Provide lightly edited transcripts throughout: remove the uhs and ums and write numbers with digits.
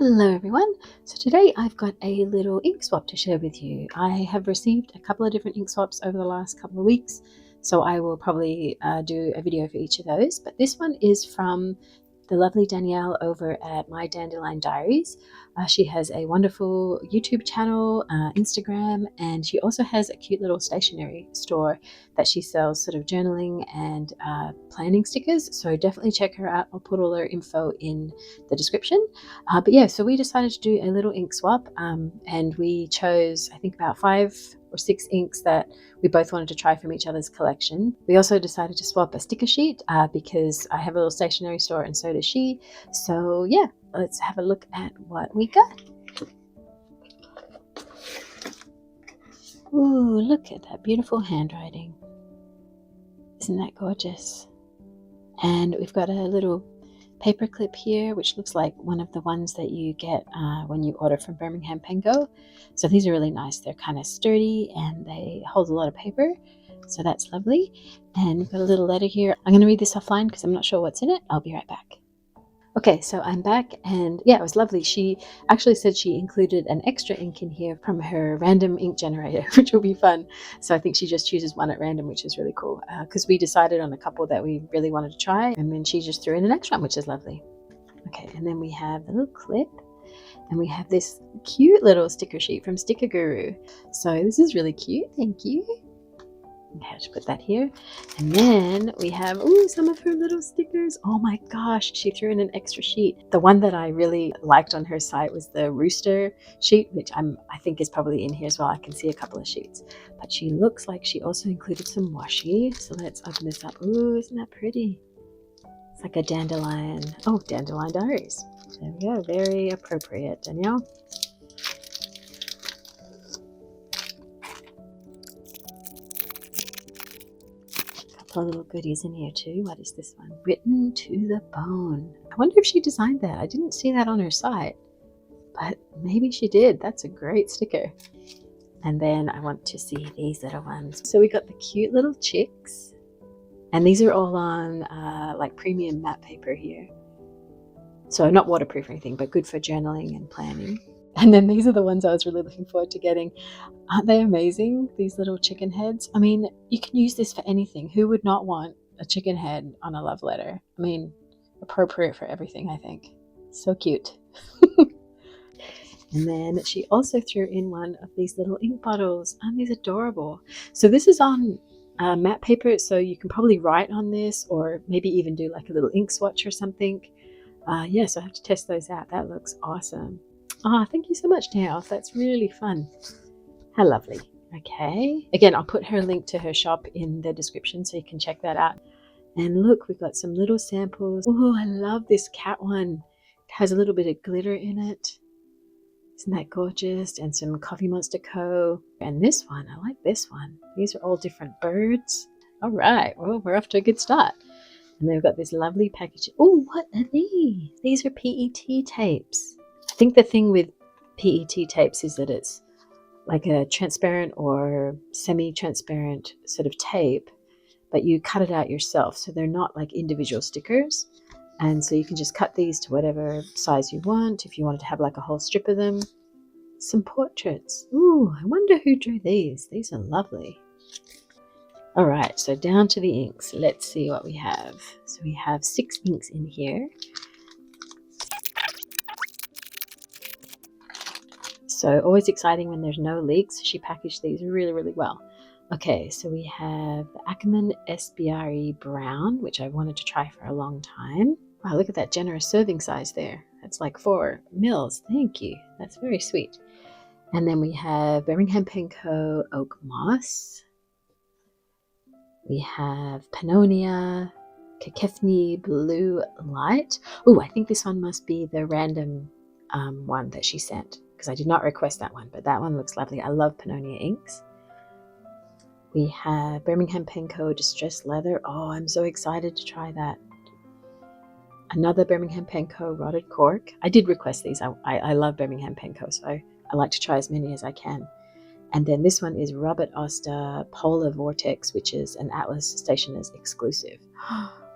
Hello everyone. So today I've got a little ink swap to share with you. I have received a couple of different ink swaps over the last couple of weeks, so I will probably do a video for each of those. But this one is from the lovely Danielle over at My Dandelion Diaries. She has a wonderful YouTube channel, Instagram, and she also has a cute little stationery store that she sells sort of journaling and planning stickers. So definitely check her out. I'll put all her info in the description. But yeah, so we decided to do a little ink swap, and we chose, I think, about 5 or 6 inks that we both wanted to try from each other's collection. We also decided to swap a sticker sheet because I have a little stationery store and so does she. So yeah, let's have a look at what we got. Ooh, look at that beautiful handwriting. Isn't that gorgeous? And we've got a little paper clip here, which looks like one of the ones that you get when you order from Birmingham Pen Co. So these are really nice. They're kind of sturdy and they hold a lot of paper. So that's lovely. And we've got a little letter here. I'm going to read this offline because I'm not sure what's in it. I'll be right back. Okay, so I'm back, and yeah, it was lovely. She actually said she included an extra ink in here from her random ink generator, which will be fun. So I think she just chooses one at random, which is really cool, because we decided on a couple that we really wanted to try, and then she just threw in an extra one, which is lovely. Okay, and then we have the little clip, and we have this cute little sticker sheet from Sticker Guru. So this is really cute, thank you. Okay, I'll just put that here. And then we have some of her little stickers. Oh my gosh, she threw in an extra sheet. The one that I really liked on her site was the rooster sheet, which I think is probably in here as well. I can see a couple of sheets. But she looks like she also included some washi. So let's open this up. Ooh, isn't that pretty? It's like a dandelion. Oh, Dandelion Diaries. There we go. Very appropriate, Danielle. Little goodies in here too. What is this one? Written to the bone. I wonder if she designed that. I didn't see that on her site, but maybe she did. That's a great sticker. And then I want to see these little ones. So we got the cute little chicks, and these are all on like premium matte paper here. So not waterproof or anything, but good for journaling and planning. And then these are the ones I was really looking forward to getting. Aren't they amazing, these little chicken heads? I mean, you can use this for anything. Who would not want a chicken head on a love letter? I mean, appropriate for everything, I think. So cute. And then she also threw in one of these little ink bottles. Aren't these adorable? So this is on matte paper, so you can probably write on this or maybe even do like a little ink swatch or something. Yeah, so I have to test those out. That looks awesome. Oh, thank you so much, Danielle. That's really fun. How lovely. Okay. Again, I'll put her link to her shop in the description so you can check that out. And look, we've got some little samples. Oh, I love this cat one. It has a little bit of glitter in it. Isn't that gorgeous? And some Coffee Monster Co. And this one, I like this one. These are all different birds. All right. Well, we're off to a good start. And then we've got this lovely package. Oh, what are these? These are PET tapes. I think the thing with PET tapes is that it's like a transparent or semi-transparent sort of tape, but you cut it out yourself. So they're not like individual stickers. And so you can just cut these to whatever size you want. If you wanted to have like a whole strip of them. Some portraits. Ooh, I wonder who drew these. These are lovely. All right, so down to the inks. Let's see what we have. So we have 6 inks in here. So always exciting when there's no leaks. She packaged these really, really well. Okay, so we have the Ackerman SBRE Brown, which I wanted to try for a long time. Wow, look at that generous serving size there. That's like 4 mils. Thank you. That's very sweet. And then we have Birmingham Pen Co. Oak Moss. We have Pannonia Kékfény Blue Light. Oh, I think this one must be the random one that she sent, because I did not request that one, but that one looks lovely. I love Pannonia inks. We have Birmingham Pen Co. Distressed Leather. Oh, I'm so excited to try that. Another Birmingham Pen Co. Rotted Cork. I did request these. I love Birmingham Pen Co. So I like to try as many as I can. And then this one is Robert Oster Polar Vortex, which is an Atlas Stationers exclusive.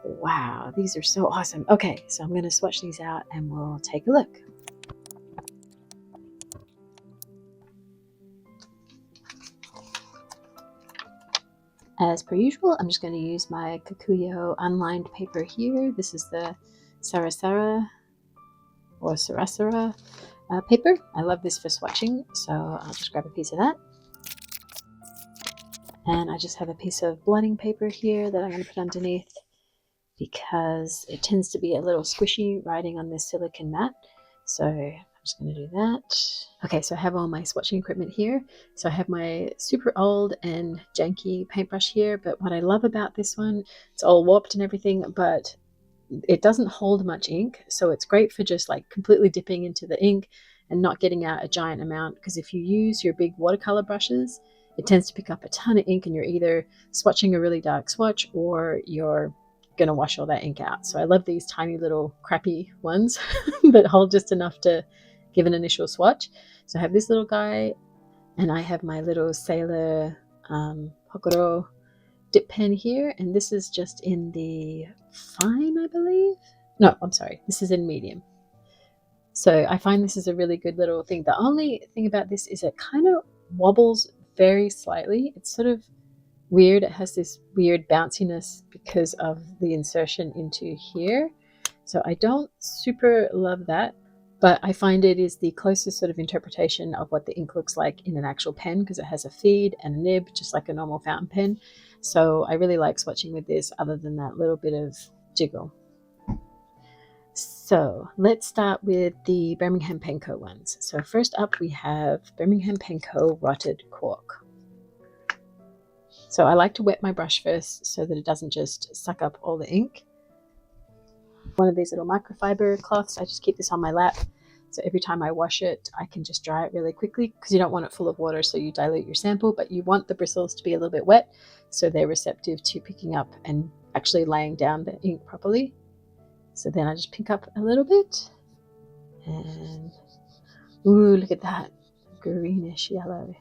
Wow, these are so awesome. Okay, so I'm going to swatch these out and we'll take a look. As per usual, I'm just going to use my Kikuyo unlined paper here. This is the Sarasara or Sarasara paper. I love this for swatching, so I'll just grab a piece of that. And I just have a piece of blotting paper here that I'm going to put underneath because it tends to be a little squishy writing on this silicone mat. So I'm just going to do that. Okay, so I have all my swatching equipment here. So I have my super old and janky paintbrush here, but what I love about this one, it's all warped and everything, but it doesn't hold much ink. So it's great for just like completely dipping into the ink and not getting out a giant amount, because if you use your big watercolor brushes, it tends to pick up a ton of ink and you're either swatching a really dark swatch or you're going to wash all that ink out. So I love these tiny little crappy ones that hold just enough to give an initial swatch. So I have this little guy, and I have my little Sailor Hokoro dip pen here, and this is just in the fine, I believe. No, I'm sorry, this is in medium. So I find this is a really good little thing. The only thing about this is it kind of wobbles very slightly. It's sort of weird. It has this weird bounciness because of the insertion into here. So I don't super love that, but I find it is the closest sort of interpretation of what the ink looks like in an actual pen, because it has a feed and a nib just like a normal fountain pen. So I really like swatching with this, other than that little bit of jiggle. So let's start with the Birmingham Pen Co. ones. So first up we have Birmingham Pen Co. Rotted Cork. So I like to wet my brush first so that it doesn't just suck up all the ink. One of these little microfiber cloths, I just keep this on my lap. So every time I wash it, I can just dry it really quickly, because you don't want it full of water, so you dilute your sample, but you want the bristles to be a little bit wet so they're receptive to picking up and actually laying down the ink properly. So then I just pick up a little bit, and ooh, look at that greenish yellow.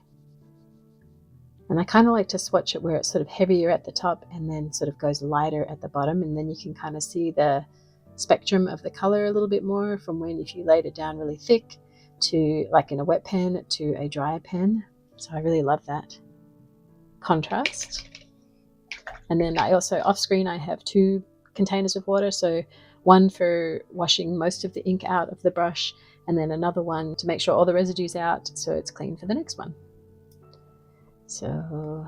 And I kind of like to swatch it where it's sort of heavier at the top and then sort of goes lighter at the bottom, and then you can kind of see the spectrum of the color a little bit more from when if you laid it down really thick to like in a wet pen to a dry pen. So I really love that contrast. And then I also, off screen, I have 2 containers of water. So one for washing most of the ink out of the brush, and then another one to make sure all the residue's out so it's clean for the next one. So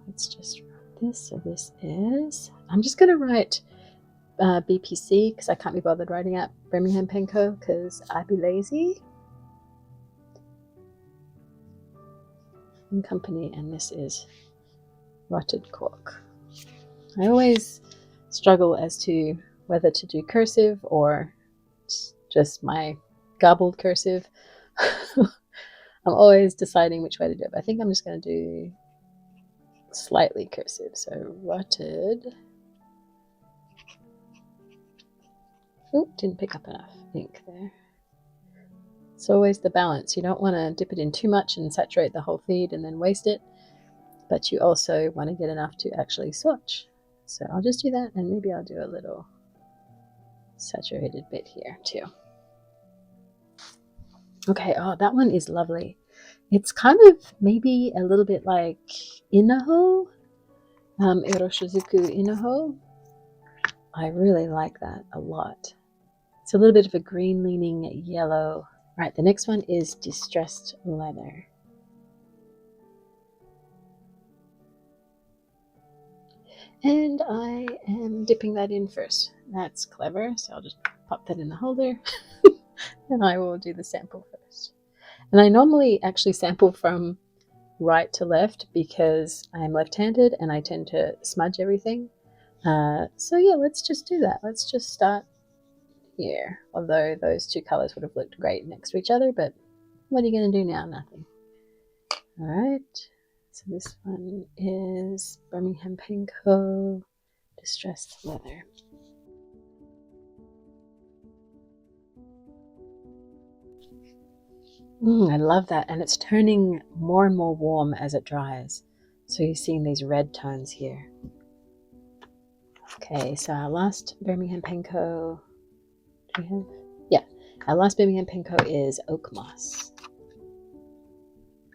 let's just write this. So this is, I'm just going to write BPC because I can't be bothered writing out Birmingham Pen Co. because I be lazy. And Company, and this is Rotted Cork. I always struggle as to whether to do cursive or just my garbled cursive. I'm always deciding which way to do it, but I think I'm just going to do slightly cursive. So Rotted. Oh, didn't pick up enough ink there. It's always the balance. You don't want to dip it in too much and saturate the whole feed and then waste it, but you also want to get enough to actually swatch. So I'll just do that, and maybe I'll do a little saturated bit here too. Okay, oh, that one is lovely. It's kind of maybe a little bit like Inaho, Eroshizuku Inaho. I really like that a lot. It's a little bit of a green leaning yellow. Right, the next one is Distressed Leather. And I am dipping that in first. That's clever, so I'll just pop that in the holder. And I will do the sample first. And I normally actually sample from right to left because I'm left-handed and I tend to smudge everything. So yeah, let's just do that. Let's just start here. Although those 2 colors would have looked great next to each other, but what are you going to do now? Nothing. All right. So this one is Birmingham Pen Co. Distressed Leather. I love that, and it's turning more and more warm as it dries. So you're seeing these red tones here. Okay, so our last Birmingham Pen Co. Do we have? Yeah, our last Birmingham Pen Co. is Oak Moss.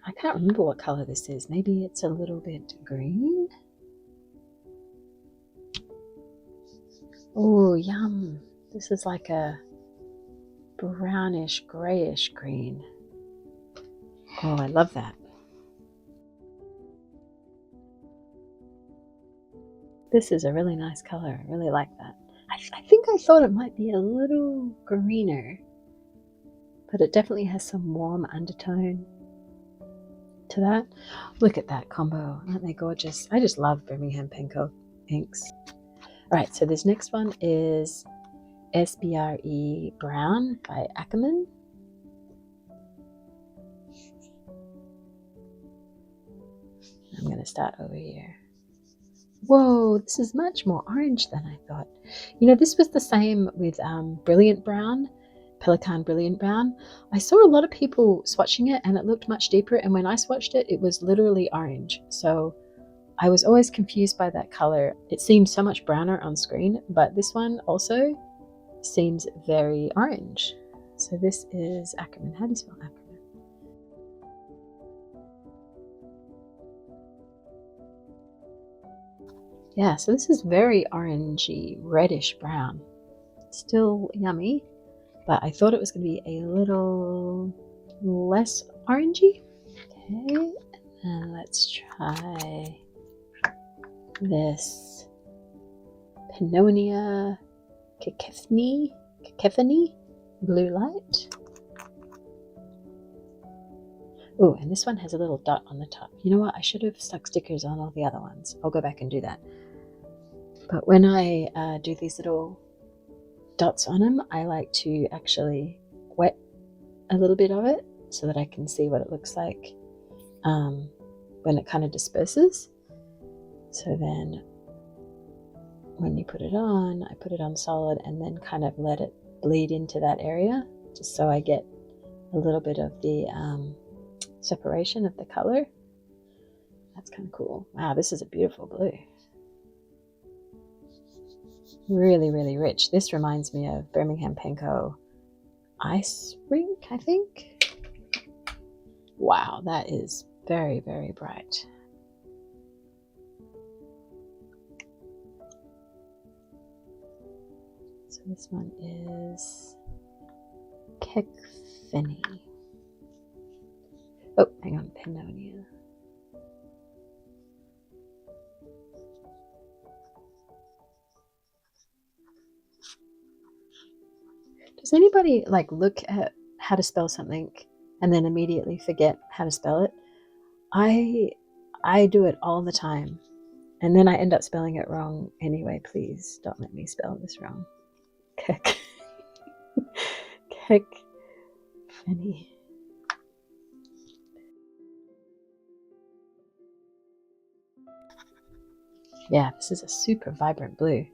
I can't remember what color this is. Maybe it's a little bit green. Oh, yum. This is like a brownish, grayish green. Oh, I love that. This is a really nice color. I really like that. I think I thought it might be a little greener, but it definitely has some warm undertone to that. Look at that combo. Aren't they gorgeous? I just love Birmingham Penco inks. All right, so this next one is SBRE Brown by Ackerman. I'm going to start over here. Whoa, this is much more orange than I thought. You know, this was the same with Brilliant Brown, Pelican Brilliant Brown. I saw a lot of people swatching it and it looked much deeper, and when I swatched it, it was literally orange. So I was always confused by that color. It seemed so much browner on screen, but this one also seems very orange. So this is Ackerman. How do you spell Ackerman? Yeah, so this is very orangey, reddish brown. Still yummy, but I thought it was going to be a little less orangey. Okay, and let's try this Pannonia Kékfény Blue Light. Oh, and this one has a little dot on the top. You know what? I should have stuck stickers on all the other ones. I'll go back and do that. But when I do these little dots on them, I like to actually wet a little bit of it so that I can see what it looks like when it kind of disperses. So then when you put it on, I put it on solid and then kind of let it bleed into that area, just so I get a little bit of the separation of the color. That's kind of cool. Wow, this is a beautiful blue. Really, really rich. This reminds me of Birmingham Penco Ice Rink, I think. Wow, that is very, very bright. So this one is Kékfény. Oh, hang on, Pannonia. Does anybody like look at how to spell something and then immediately forget how to spell it? I do it all the time, and then I end up spelling it wrong anyway. Please don't let me spell this wrong. Kékfény. Yeah, this is a super vibrant blue.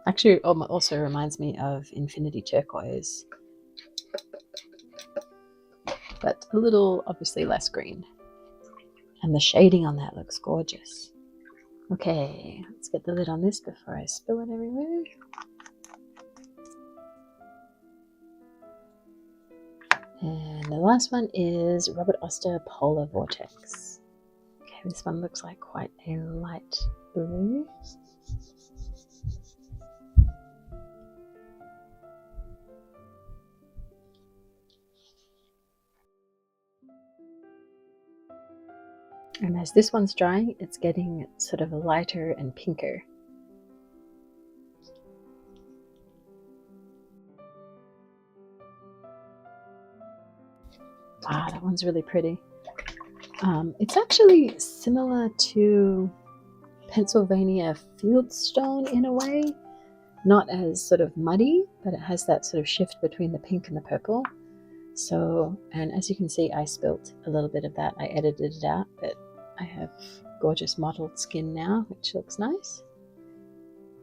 Actually, also reminds me of Infinity Turquoise, but a little, obviously, less green. And the shading on that looks gorgeous. Okay, let's get the lid on this before I spill it everywhere. And the last one is Robert Oster Polar Vortex. Okay, this one looks like quite a light blue. And as this one's drying, it's getting sort of lighter and pinker. Wow, that one's really pretty. It's actually similar to Pennsylvania Fieldstone in a way. Not as sort of muddy, but it has that sort of shift between the pink and the purple. So, and as you can see, I spilt a little bit of that. I edited it out, but I have gorgeous mottled skin now, which looks nice.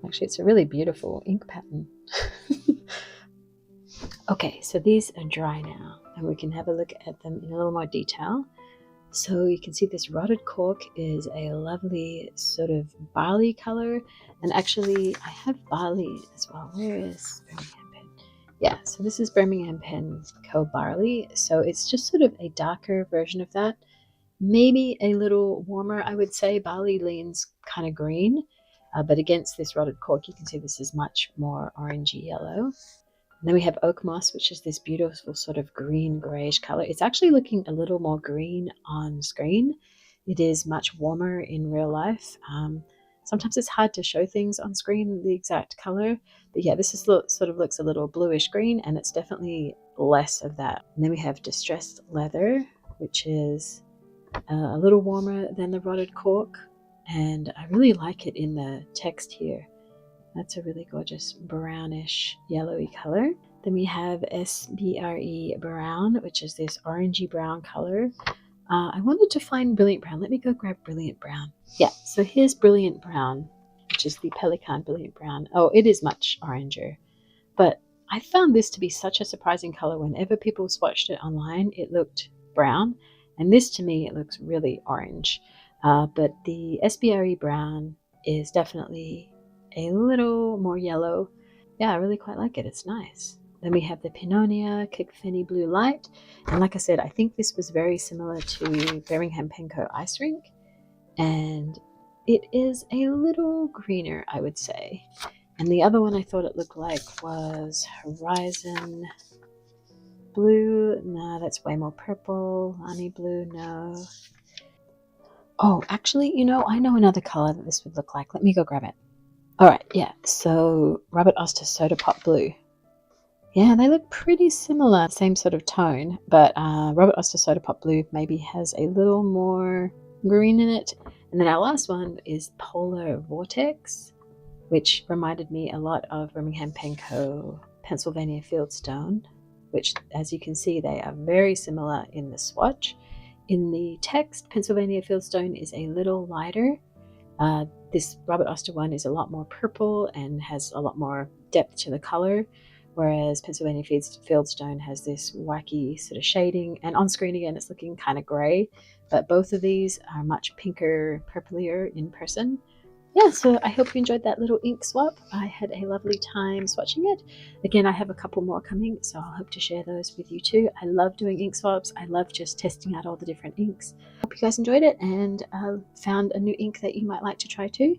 Actually, it's a really beautiful ink pattern. Okay, so these are dry now, and we can have a look at them in a little more detail. So you can see this rotted cork is a lovely sort of barley color, and actually I have barley as well. Where is Birmingham Pen? Yeah, so this is Birmingham Pen Co Barley, so it's just sort of a darker version of that, maybe a little warmer. I would say barley leans kind of green, but against this rotted cork, you can see this is much more orangey yellow. And then we have oak moss, which is this beautiful sort of green grayish color. It's actually looking a little more green on screen. It is much warmer in real life. Sometimes it's hard to show things on screen the exact color, but yeah, this is sort of looks a little bluish green, and it's definitely less of that. And then we have distressed leather, which is a little warmer than the rotted cork, and I really like it in the text here. That's a really gorgeous brownish yellowy color. Then we have SBRE brown, which is this orangey brown color. I wanted to find brilliant brown. Let me go grab brilliant brown. Yeah, so here's brilliant brown, which is the Pelican brilliant brown. Oh, it is much oranger, but I found this to be such a surprising color. Whenever people swatched it online, it looked brown, and this to me, it looks really orange. But the SBRE brown is definitely a little more yellow. Yeah, I really quite like it. It's nice. Then we have the Pinonia Kékfény Blue Light. And like I said, I think this was very similar to Birmingham Penco Ice Rink. And it is a little greener, I would say. And the other one I thought it looked like was Horizon Blue. No, that's way more purple. Honey Blue, no. Oh, actually, I know another color that this would look like. Let me go grab it. All right, yeah, so Robert Oster Soda Pop Blue. Yeah, they look pretty similar, same sort of tone, but Robert Oster Soda Pop Blue maybe has a little more green in it. And then our last one is Polar Vortex, which reminded me a lot of Birmingham Penco Pennsylvania Fieldstone, which, as you can see, they are very similar in the swatch. In the text, Pennsylvania Fieldstone is a little lighter. This Robert Oster one is a lot more purple and has a lot more depth to the color, whereas Pennsylvania Fieldstone has this wacky sort of shading, and on screen again it's looking kind of grey, but both of these are much pinker, purplier in person. Yeah, so I hope you enjoyed that little ink swap. I had a lovely time swatching it. Again, I have a couple more coming, so I'll hope to share those with you too. I love doing ink swaps. I love just testing out all the different inks. Hope you guys enjoyed it and found a new ink that you might like to try too.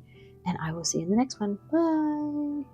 And I will see you in the next one. Bye!